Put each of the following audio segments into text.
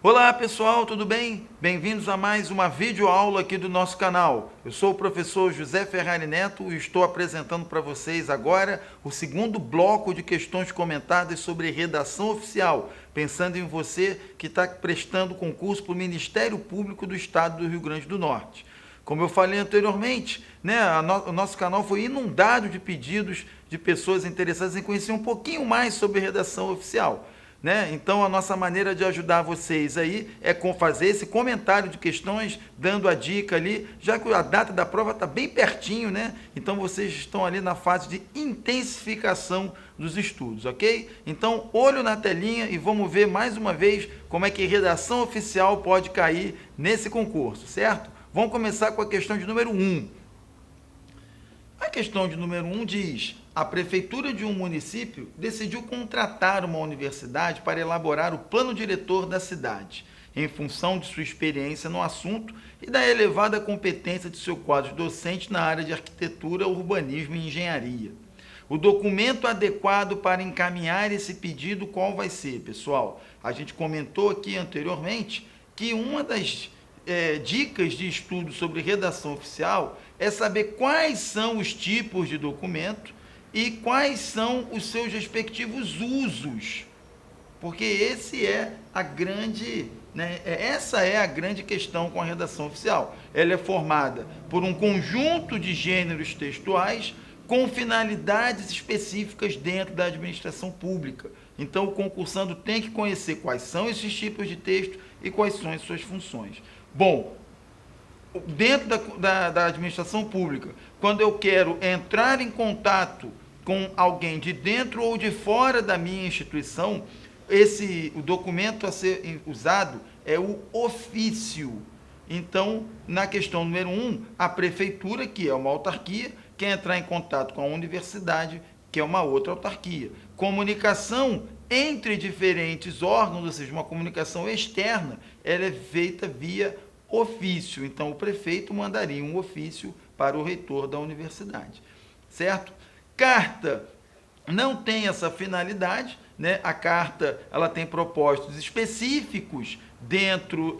Olá pessoal, tudo bem? Bem-vindos a mais uma videoaula aqui do nosso canal. Eu sou o professor José Ferrari Neto e estou apresentando para vocês agora o segundo bloco de questões comentadas sobre redação oficial, pensando em você que está prestando concurso para o Ministério Público do Estado do Rio Grande do Norte. Como eu falei anteriormente, o nosso canal foi inundado de pedidos de pessoas interessadas em conhecer um pouquinho mais sobre redação oficial. Então, a nossa maneira de ajudar vocês aí é fazer esse comentário de questões, dando a dica ali, já que a data da prova está bem pertinho, né? Então, vocês estão ali na fase de intensificação dos estudos, ok? Então, olho na telinha e vamos ver mais uma vez como é que redação oficial pode cair nesse concurso, certo? Vamos começar com a questão de número 1. A questão de número 1 diz: a prefeitura de um município decidiu contratar uma universidade para elaborar o plano diretor da cidade, em função de sua experiência no assunto e da elevada competência de seu quadro docente na área de arquitetura, urbanismo e engenharia. O documento adequado para encaminhar esse pedido, qual vai ser, pessoal? A gente comentou aqui anteriormente que uma das dicas de estudo sobre redação oficial é saber quais são os tipos de documento e quais são os seus respectivos usos, porque essa é a grande questão com a redação oficial. Ela é formada por um conjunto de gêneros textuais com finalidades específicas dentro da administração pública. Então, o concursando tem que conhecer quais são esses tipos de texto e quais são as suas funções. Bom, dentro da administração pública, quando eu quero entrar em contato com alguém de dentro ou de fora da minha instituição, o documento a ser usado é o ofício. Então, na questão número 1, a prefeitura, que é uma autarquia, quer entrar em contato com a universidade, que é uma outra autarquia. Comunicação entre diferentes órgãos, ou seja, uma comunicação externa, ela é feita via ofício. Então, o prefeito mandaria um ofício para o reitor da universidade, certo? Carta não tem essa finalidade, né? A carta ela tem propósitos específicos dentro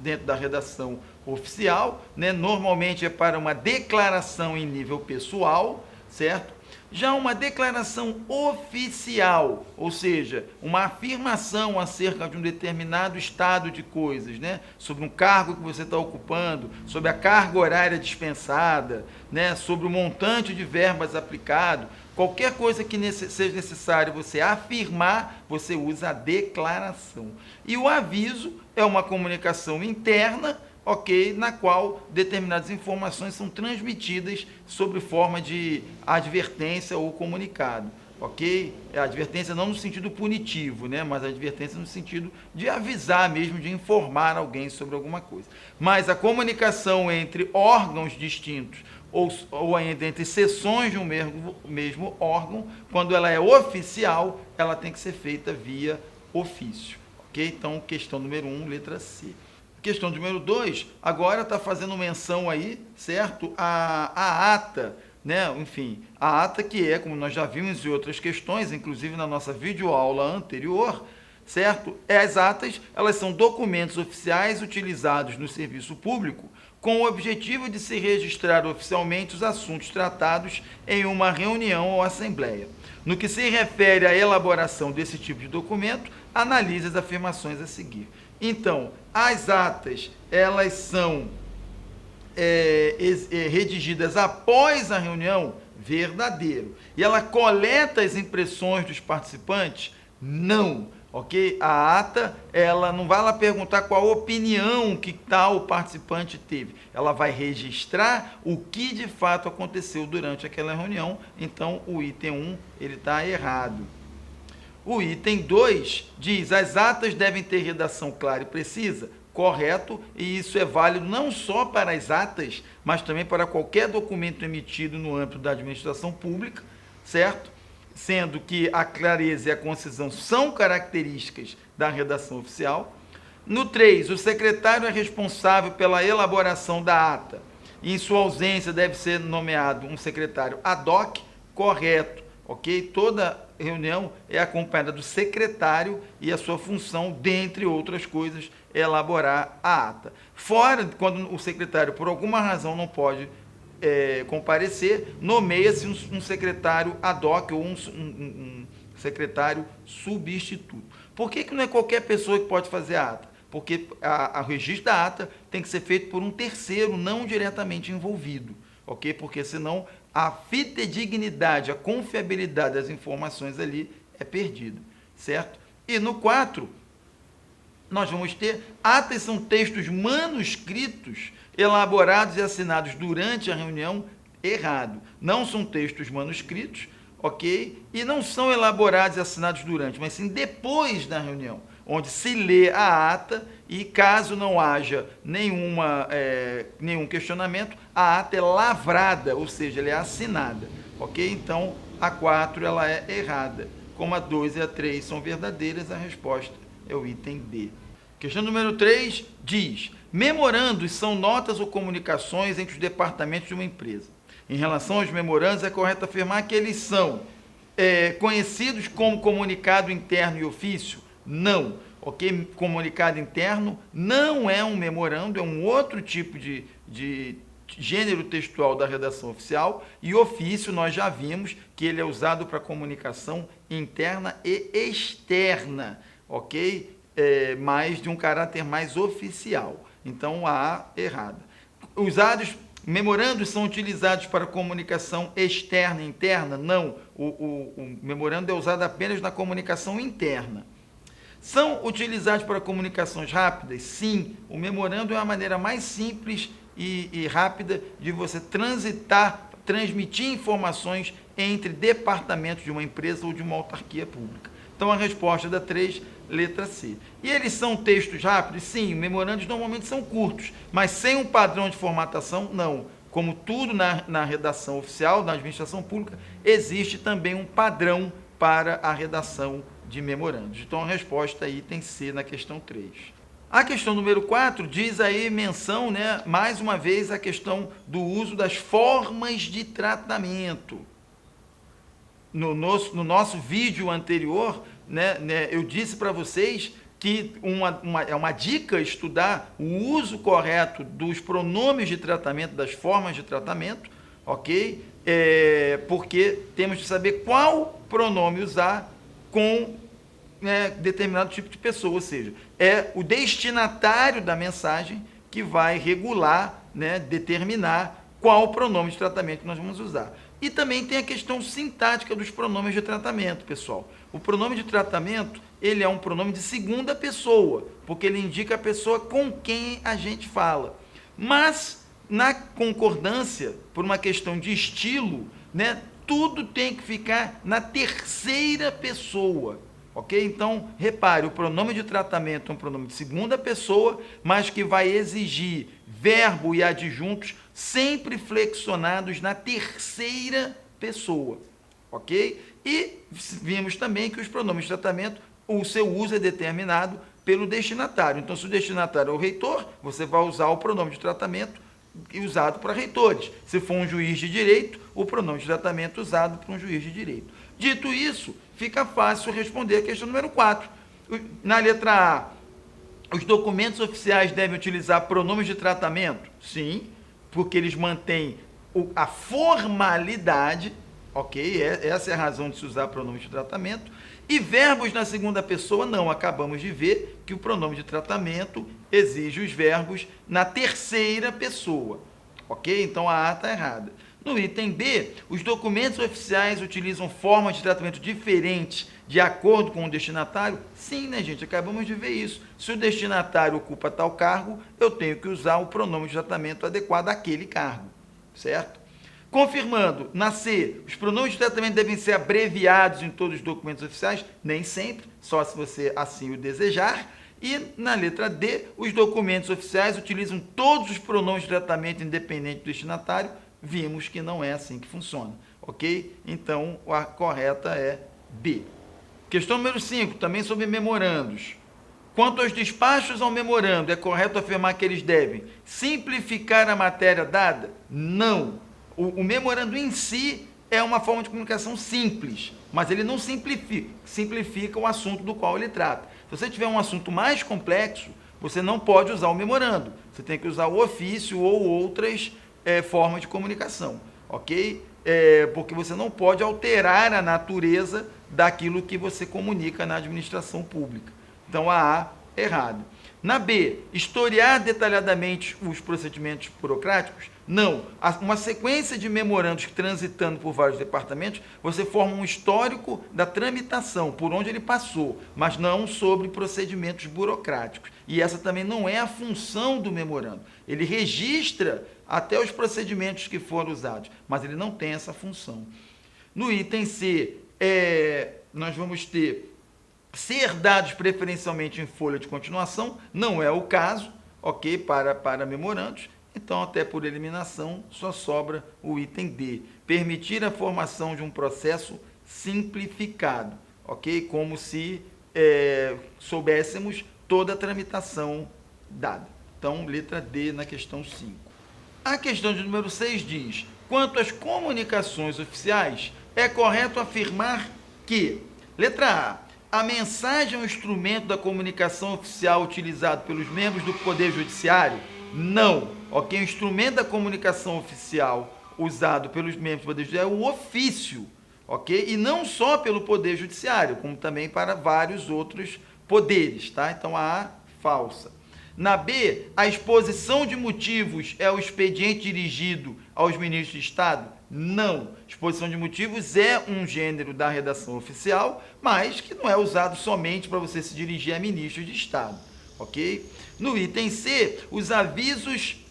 dentro da redação oficial, né? Normalmente é para uma declaração em nível pessoal, certo? Já uma declaração oficial, ou seja, uma afirmação acerca de um determinado estado de coisas, né? Sobre um cargo que você está ocupando, sobre a carga horária dispensada, né? Sobre o montante de verbas aplicado, qualquer coisa que seja necessário você afirmar, você usa a declaração. E o aviso é uma comunicação interna, ok, na qual determinadas informações são transmitidas sob forma de advertência ou comunicado, ok? A advertência não no sentido punitivo, né, mas a advertência no sentido de avisar mesmo, de informar alguém sobre alguma coisa. Mas a comunicação entre órgãos distintos ou ainda entre seções de um mesmo órgão, quando ela é oficial, ela tem que ser feita via ofício, ok? Então, questão número 1, letra C. Questão número 2, agora está fazendo menção aí, certo? A ata, né? Enfim, a ata que é, como nós já vimos em outras questões, inclusive na nossa videoaula anterior, certo? As atas, elas são documentos oficiais utilizados no serviço público com o objetivo de se registrar oficialmente os assuntos tratados em uma reunião ou assembleia. No que se refere à elaboração desse tipo de documento, analise as afirmações a seguir. Então, as atas, elas são redigidas após a reunião? Verdadeiro. E ela coleta as impressões dos participantes? Não. Ok? A ata, ela não vai lá perguntar qual a opinião que tal participante teve. Ela vai registrar o que de fato aconteceu durante aquela reunião. Então, o item 1, ele está errado. O item 2 diz: as atas devem ter redação clara e precisa. Correto, e isso é válido não só para as atas, mas também para qualquer documento emitido no âmbito da administração pública, certo? Sendo que a clareza e a concisão são características da redação oficial. No 3, o secretário é responsável pela elaboração da ata. Em sua ausência, deve ser nomeado um secretário ad hoc. Correto. ok? Toda reunião é acompanhada do secretário e a sua função, dentre outras coisas, é elaborar a ata. Fora, quando o secretário, por alguma razão, não pode comparecer, nomeia-se um secretário ad hoc ou um secretário substituto. Por que não é qualquer pessoa que pode fazer a ata? Porque o registro da ata tem que ser feito por um terceiro, não diretamente envolvido, ok? Porque senão a fidedignidade, a confiabilidade das informações ali é perdida, certo? E no 4, nós vamos ter atas, são textos manuscritos elaborados e assinados durante a reunião, errado. Não são textos manuscritos, ok? E não são elaborados e assinados durante, mas sim depois da reunião, onde se lê a ata e, caso não haja nenhum questionamento, a ata é lavrada, ou seja, ela é assinada, ok? Então, a 4 ela é errada. Como a 2 e a 3 são verdadeiras, a resposta é o item D. Questão número 3 diz: memorandos são notas ou comunicações entre os departamentos de uma empresa. Em relação aos memorandos, é correto afirmar que eles são conhecidos como comunicado interno e ofício? Não. Ok? Comunicado interno não é um memorando, é um outro tipo de gênero textual da redação oficial, e ofício nós já vimos que ele é usado para comunicação interna e externa, ok? Mais de um caráter mais oficial. Então, a errada. Memorandos são utilizados para comunicação externa e interna? Não. O memorando é usado apenas na comunicação interna. São utilizados para comunicações rápidas? Sim. O memorando é a maneira mais simples e rápida de você transmitir informações entre departamentos de uma empresa ou de uma autarquia pública. Então, a resposta da 3, letra C. E eles são textos rápidos? Sim, memorandos normalmente são curtos, mas sem um padrão de formatação, não. Como tudo na redação oficial, na administração pública, existe também um padrão para a redação de memorandos. Então, a resposta aí tem C na questão 3. A questão número 4 diz aí, menção, mais uma vez, a questão do uso das formas de tratamento. No nosso vídeo anterior, eu disse para vocês que é uma dica estudar o uso correto dos pronomes de tratamento, das formas de tratamento, ok? Porque temos que saber qual pronome usar com determinado tipo de pessoa, ou seja, é o destinatário da mensagem que vai regular, determinar qual pronome de tratamento nós vamos usar. E também tem a questão sintática dos pronomes de tratamento, pessoal. O pronome de tratamento, ele é um pronome de segunda pessoa, porque ele indica a pessoa com quem a gente fala. Mas, na concordância, por uma questão de estilo, tudo tem que ficar na terceira pessoa. Ok? Então, repare, o pronome de tratamento é um pronome de segunda pessoa, mas que vai exigir verbo e adjuntos sempre flexionados na terceira pessoa. Ok? E vimos também que os pronomes de tratamento, o seu uso é determinado pelo destinatário. Então, se o destinatário é o reitor, você vai usar o pronome de tratamento usado para reitores. Se for um juiz de direito, o pronome de tratamento usado para um juiz de direito. Dito isso, fica fácil responder a questão número 4. Na letra A, os documentos oficiais devem utilizar pronomes de tratamento? Sim, porque eles mantêm a formalidade, ok? Essa é a razão de se usar pronomes de tratamento. E verbos na segunda pessoa, não. Acabamos de ver que o pronome de tratamento exige os verbos na terceira pessoa, ok? Então, a A está errada. No item B, os documentos oficiais utilizam formas de tratamento diferentes de acordo com o destinatário? Sim, gente? Acabamos de ver isso. Se o destinatário ocupa tal cargo, eu tenho que usar o pronome de tratamento adequado àquele cargo, certo? Confirmando, na C, os pronomes de tratamento devem ser abreviados em todos os documentos oficiais? Nem sempre, só se você assim o desejar. E na letra D, os documentos oficiais utilizam todos os pronomes de tratamento independente do destinatário? Vimos que não é assim que funciona, ok? Então, a correta é B. Questão número 5, também sobre memorandos. Quanto aos despachos ao memorando, é correto afirmar que eles devem simplificar a matéria dada? Não. O memorando em si, é uma forma de comunicação simples, mas ele não simplifica o assunto do qual ele trata. Se você tiver um assunto mais complexo, você não pode usar o memorando, você tem que usar o ofício ou outras formas de comunicação, ok? Porque você não pode alterar a natureza daquilo que você comunica na administração pública. Então, a A, errado. Na B, historiar detalhadamente os procedimentos burocráticos? Não. Uma sequência de memorandos transitando por vários departamentos, você forma um histórico da tramitação, por onde ele passou, mas não sobre procedimentos burocráticos. E essa também não é a função do memorando. Ele registra até os procedimentos que foram usados, mas ele não tem essa função. No item C, nós vamos ter ser dados preferencialmente em folha de continuação, não é o caso, ok, para memorandos, então até por eliminação só sobra o item D, permitir a formação de um processo simplificado, ok, como se soubéssemos toda a tramitação dada. Então, letra D na questão 5. A questão de número 6 diz, quanto às comunicações oficiais, é correto afirmar que, letra A mensagem é um instrumento da comunicação oficial utilizado pelos membros do Poder Judiciário? Não. Ok? O instrumento da comunicação oficial usado pelos membros do Poder Judiciário é o ofício. Ok? E não só pelo Poder Judiciário, como também para vários outros poderes. Tá? Então, a A, falsa. Na B, a exposição de motivos é o expediente dirigido aos ministros de Estado? Não. Exposição de motivos é um gênero da redação oficial, mas que não é usado somente para você se dirigir a ministros de Estado, ok? No item C, os avisos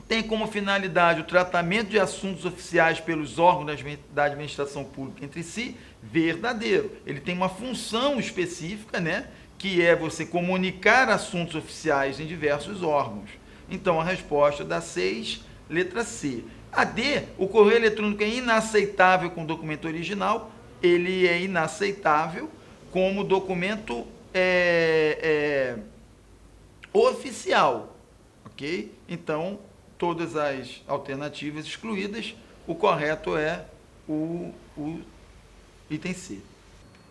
têm como finalidade o tratamento de assuntos oficiais pelos órgãos da administração pública entre si, verdadeiro. Ele tem uma função específica, né? Que é você comunicar assuntos oficiais em diversos órgãos. Então, a resposta da 6, letra C. A D, o correio eletrônico é inaceitável com documento original, ele é inaceitável como documento oficial, ok? Então, todas as alternativas excluídas, o correto é o item C.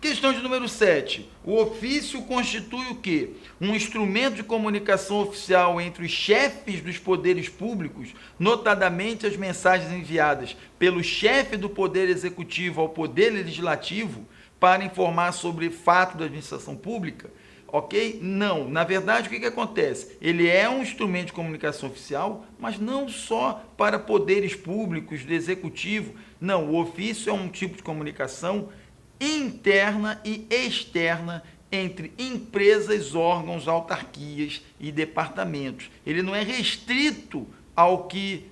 Questão de número 7. O ofício constitui o quê? Um instrumento de comunicação oficial entre os chefes dos poderes públicos, notadamente as mensagens enviadas pelo chefe do Poder Executivo ao Poder Legislativo para informar sobre fato da administração pública? Ok? Não. Na verdade, o que acontece? Ele é um instrumento de comunicação oficial, mas não só para poderes públicos, do Executivo. Não, o ofício é um tipo de comunicação interna e externa entre empresas, órgãos, autarquias e departamentos. Ele não é restrito ao que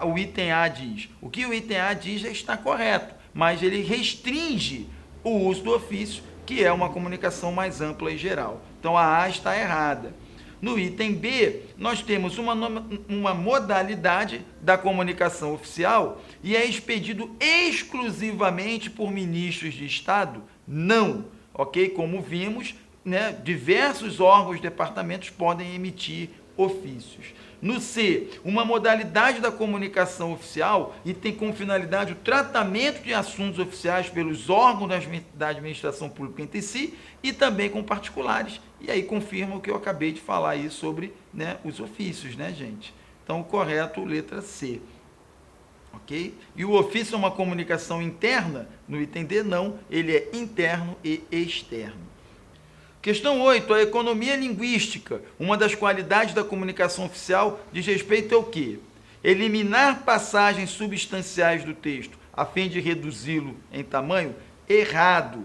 o item A diz. O que o item A diz está correto, mas ele restringe o uso do ofício, que é uma comunicação mais ampla e geral. Então, a A está errada. No item B, nós temos uma modalidade da comunicação oficial e é expedido exclusivamente por ministros de Estado? Não, ok? Como vimos, né, diversos órgãos e departamentos podem emitir ofícios. No C, uma modalidade da comunicação oficial e tem como finalidade o tratamento de assuntos oficiais pelos órgãos da administração pública entre si e também com particulares. E aí confirma o que eu acabei de falar aí sobre, né, os ofícios, né, gente? Então, o correto, letra C. Ok? E o ofício é uma comunicação interna? No item D, não. Ele é interno e externo. Questão 8. A economia linguística. Uma das qualidades da comunicação oficial diz respeito ao quê? Eliminar passagens substanciais do texto a fim de reduzi-lo em tamanho? Errado.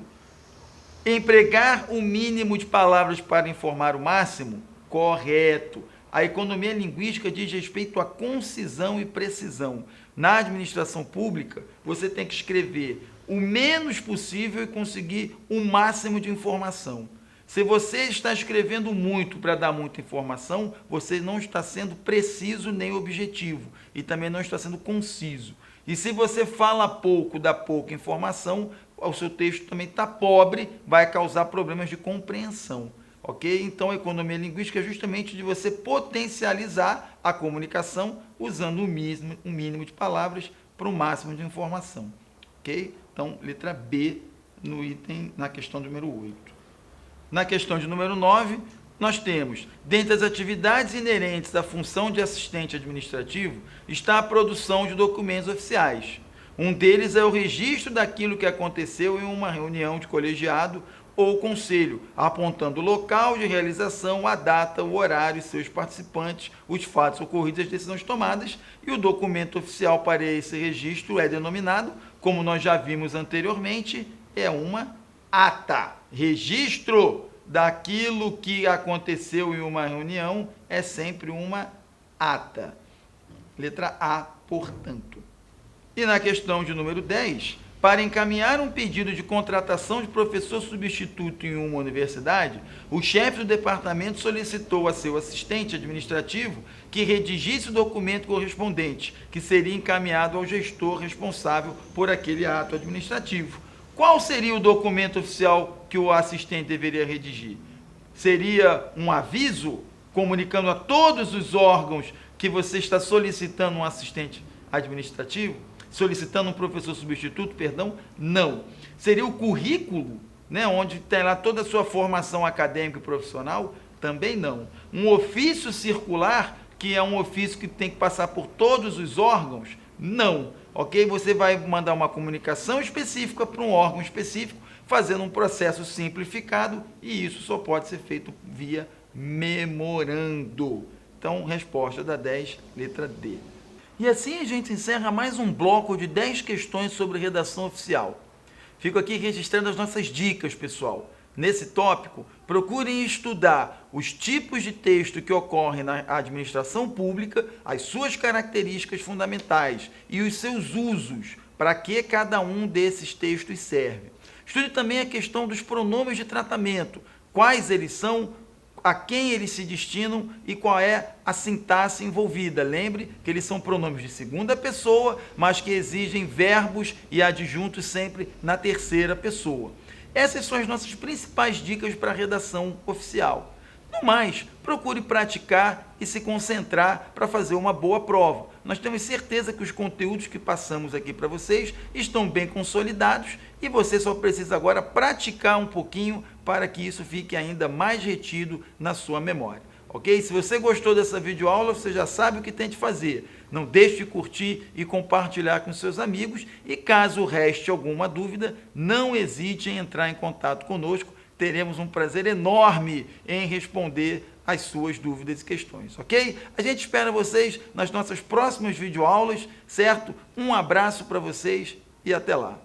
Empregar o mínimo de palavras para informar o máximo? Correto. A economia linguística diz respeito à concisão e precisão. Na administração pública, você tem que escrever o menos possível e conseguir o máximo de informação. Se você está escrevendo muito para dar muita informação, você não está sendo preciso nem objetivo e também não está sendo conciso. E se você fala pouco, dá pouca informação, o seu texto também está pobre, vai causar problemas de compreensão. Ok? Então, a economia linguística é justamente de você potencializar a comunicação usando o mínimo de palavras para o máximo de informação. Ok? Então, letra B na questão número 8. Na questão de número 9, nós temos, dentre as atividades inerentes à função de assistente administrativo, está a produção de documentos oficiais. Um deles é o registro daquilo que aconteceu em uma reunião de colegiado ou conselho, apontando o local de realização, a data, o horário, seus participantes, os fatos ocorridos e as decisões tomadas, e o documento oficial para esse registro é denominado, como nós já vimos anteriormente, é uma ata. Registro daquilo que aconteceu em uma reunião é sempre uma ata. Letra A, portanto. E na questão de número 10, para encaminhar um pedido de contratação de professor substituto em uma universidade, o chefe do departamento solicitou a seu assistente administrativo que redigisse o documento correspondente, que seria encaminhado ao gestor responsável por aquele ato administrativo. Qual seria o documento oficial que o assistente deveria redigir? Seria um aviso comunicando a todos os órgãos que você está solicitando um assistente administrativo? Solicitando um professor substituto, perdão? Não. Seria o currículo, né, onde tem lá toda a sua formação acadêmica e profissional? Também não. Um ofício circular, que é um ofício que tem que passar por todos os órgãos? Não. Ok? Você vai mandar uma comunicação específica para um órgão específico, fazendo um processo simplificado, e isso só pode ser feito via memorando. Então, resposta da 10, letra D. E assim a gente encerra mais um bloco de 10 questões sobre redação oficial. Fico aqui registrando as nossas dicas, pessoal. Nesse tópico, procurem estudar os tipos de texto que ocorrem na administração pública, as suas características fundamentais e os seus usos, para que cada um desses textos serve. Estude também a questão dos pronomes de tratamento, quais eles são, a quem eles se destinam e qual é a sintaxe envolvida. Lembre que eles são pronomes de segunda pessoa, mas que exigem verbos e adjuntos sempre na terceira pessoa. Essas são as nossas principais dicas para a redação oficial. No mais, procure praticar e se concentrar para fazer uma boa prova. Nós temos certeza que os conteúdos que passamos aqui para vocês estão bem consolidados e você só precisa agora praticar um pouquinho para que isso fique ainda mais retido na sua memória. Ok? Se você gostou dessa videoaula, você já sabe o que tem de fazer. Não deixe de curtir e compartilhar com seus amigos e caso reste alguma dúvida, não hesite em entrar em contato conosco. Teremos um prazer enorme em responder as suas dúvidas e questões, ok? A gente espera vocês nas nossas próximas videoaulas, certo? Um abraço para vocês e até lá.